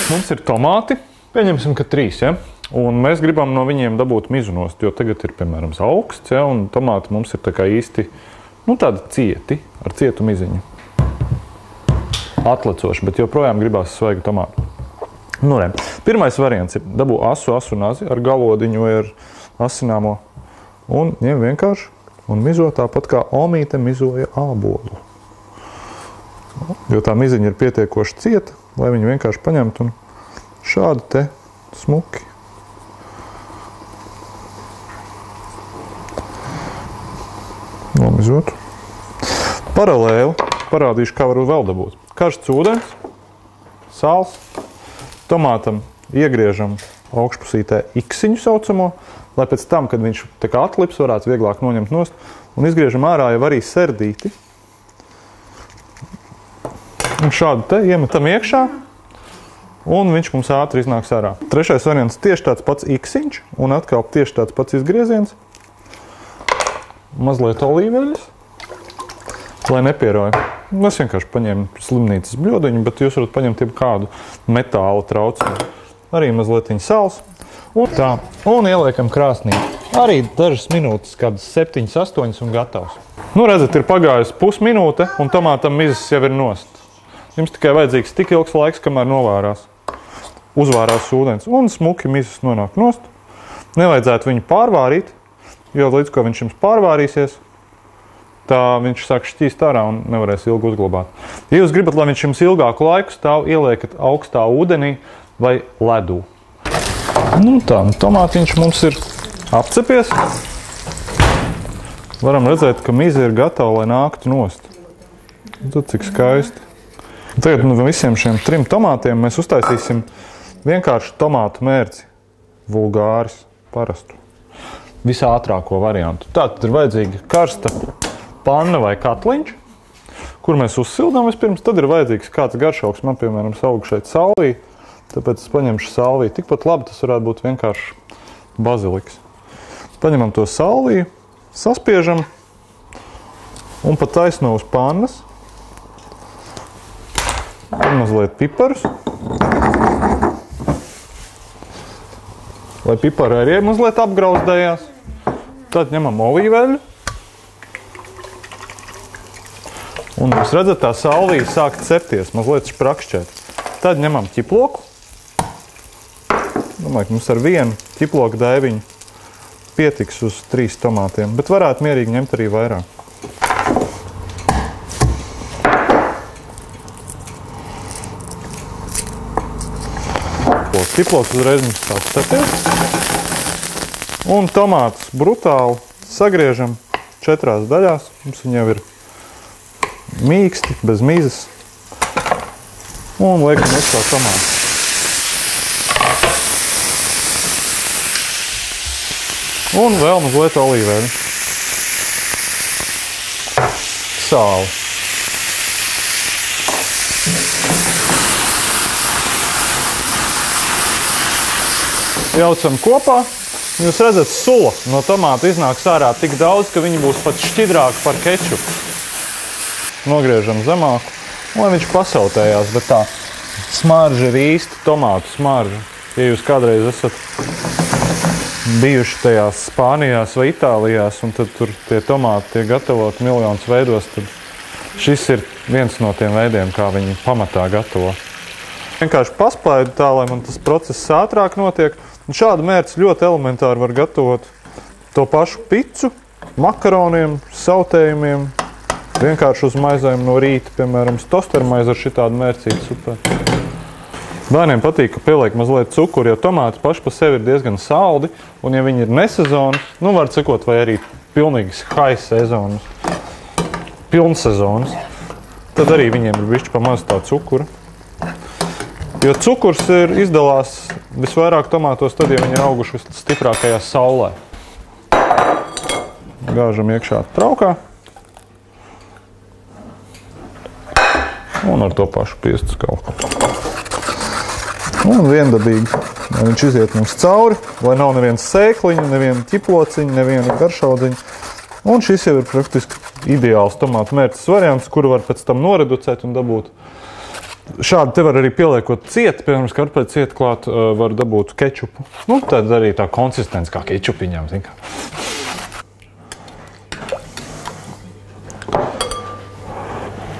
Mums ir tomāti, pieņemsim, ka 3, ja? Un mēs gribam no viņiem dabūt mizu nost, jo tagad ir, piemēram, augsts, ja? Un tomāti mums ir tā kā īsti, tādi cieti, ar cietu miziņu. Atlecoši, bet joprojām gribās svaigu tomātu. Pirmais variants ir dabū asu nazi ar galodiņu vai ar asināmo un ņem vienkārši un mizo tāpat kā omīte mizoja ābolu. Jo tā miziņa ir pietiekoši cieta, lai viņu vienkārši paņemtu un šādi te smuki. Nomizotu. Paralēli parādīšu, kā varu vēl dabūt. Karsts ūdens, sāls, tomātam iegriežam augšpusītē iksiņu saucamo, lai pēc tam, kad viņš tā kā atlips, varētu vieglāk noņemt nost, un izgriežam ārā jau arī serdīti. Un šādu te iemetam iekšā, un viņš mums ātri iznāks ārā. Trešais variants tieši tāds pats iksiņš, un atkal tieši tāds pats izgrieziens. Mazliet olīveļas, lai nepieroja. Es vienkārši paņēmu slimnīcas bļodiņu, bet jūs varat paņemt kādu metāla trauciņu. Arī mazliet sāls. Un tā. Un ieliekam krāsnī. Arī dažas minūtes, kādas 7, 8 un gatavs. Redzat, ir pagājusi pusminūte, un tomātam mizas jau ir nost. Jums tikai vajadzīgs tik ilgs laiks, kamēr novārās. Uzvārās ūdens, un smuki mizas nonāk nost. Nevajadzētu viņu pārvārīt, jo līdz ko viņš jums pārvārīsies, tā viņš sāk šķīst ārā un nevarēs ilgi uzglabāt. Ja jūs gribat, lai viņš jums ilgāku laiku stāv, ieliekat augstā ūdenī vai ledū. Tomātiņš mums ir apcepies. Varam redzēt, ka mize ir gatava, lai nāktu nost. Tad cik skaisti. Tagad visiem šiem 3 tomātiem mēs uztaisīsim vienkārši tomātu mērci. Vulgāris, parastu. Visātrāko variantu. Tātad ir vajadzīga karsta panna vai katliņš, kur mēs uzsildām vispirms. Tad ir vajadzīgs kāds garšaugs. Man, piemēram, aug šeit salvija, tāpēc es paņemšu salviju. Tikpat labi tas varētu būt vienkārši baziliks. Paņemam to salviju, saspiežam un pat taisno uz pannas. Un mazliet piparus. Lai pipari arī mazliet apgrauzdējās. Tad ņemam olīveļu. Un jūs redzat, tā salvija sāk cepties, mazliet šprakšķēt. Tad ņemam ķiploku. Domāju, ka mums ar vienu ķiploku daiviņu pietiks uz 3 tomātiem, bet varētu mierīgi ņemt arī vairāk. Ķiploks uzreiz mums sāk cepties. Un tomātus brutāli sagriežam 4 daļās. Mums viņi jau ir mīksti, bez mizas. Un liekam iekšā tomātu. Un vēl mazliet olīveļu. Sāli. Jaucam kopā. Jūs redzat, sula no tomāta iznāks ārā tik daudz, ka viņi būs pat šķidrāki par kečupu. Nogriežam zemāku, lai viņš pasautējās, bet tā smarža ir īsti tomātu smarža. Ja jūs kādreiz esat bijuši tajās Spānijās vai Itālijās, un tad tur tie tomāti tiek gatavot miljonus veidos, tad šis ir viens no tiem veidiem, kā viņi pamatā gatavo. Vienkārši paspaidu tā, lai man tas process ātrāk notiek. Un šādu mērci ļoti elementāri var gatavot to pašu picu, makaroniem, sautējumiem, vienkārši uz maizēm no rīta, piemēram, tostermaizi ar šitādu mērcīti, super. Bērniem patīk, ka pieliek mazliet cukuru, jo tomāti paši pa sevi ir diezgan saldi, un ja viņi ir nesezonas, var cikot, vai arī pilnīgas high sezonas, pilnsezonas, tad arī viņiem ir bišķi pa maz tā cukura. Jo cukurs izdalās visvairāk tomātos tad, ja viņi ir auguši stiprākajā saulē. Gāžam iekšā traukā. Un ar to pašu piestu skalpu. Un viendabīgi, lai viņš iziet mums cauri, lai nav neviens sēkliņu, neviena ķiplociņa, neviena garšaudziņa. Un šis jau ir praktiski ideāls tomātu mērces variants, kuru var pēc tam noreducēt un dabūt Šādi te var arī pieliekot ciet, piemēram, skarpēt ciet klāt, var dabūt kečupu. Nu, tad arī tā konsistence kā kečupiņām, zin kā.